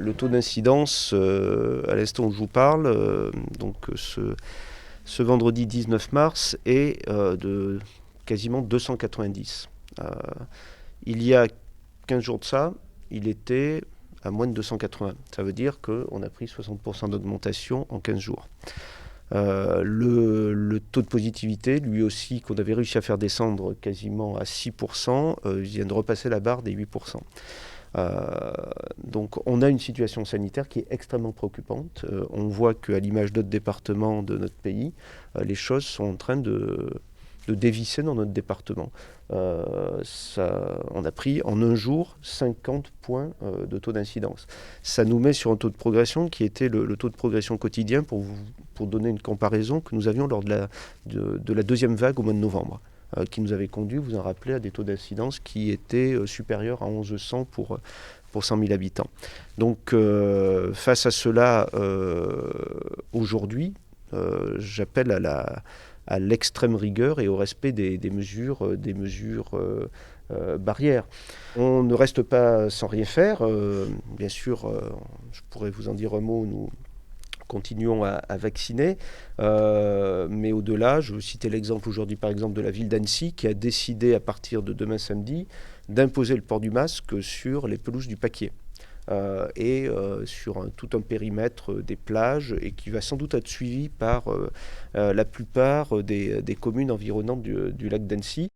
Le taux d'incidence, à l'instant où je vous parle, ce vendredi 19 mars, est de quasiment 290. Il y a 15 jours de ça, il était à moins de 280. Ça veut dire qu'on a pris 60% d'augmentation en 15 jours. Le taux de positivité, lui aussi, qu'on avait réussi à faire descendre quasiment à 6%, vient de repasser la barre des 8%. Donc on a une situation sanitaire qui est extrêmement préoccupante. On voit qu'à l'image d'autres départements de notre pays, les choses sont en train de dévisser dans notre département. On a pris en un jour 50 points de taux d'incidence. Ça nous met sur un taux de progression qui était le taux de progression quotidien, pour donner une comparaison, que nous avions lors de la deuxième vague au mois de novembre, qui nous avait conduit, vous en rappelez, à des taux d'incidence qui étaient supérieurs à 1100 pour 100 000 habitants. Donc face à cela, aujourd'hui, j'appelle à l'extrême rigueur et au respect des mesures barrières. On ne reste pas sans rien faire. Bien sûr, je pourrais vous en dire un mot, nous continuons à vacciner, mais au-delà, je veux citer l'exemple aujourd'hui par exemple de la ville d'Annecy qui a décidé à partir de demain samedi d'imposer le port du masque sur les pelouses du Paquier. Et sur tout un périmètre des plages, et qui va sans doute être suivi par la plupart des communes environnantes du lac d'Annecy.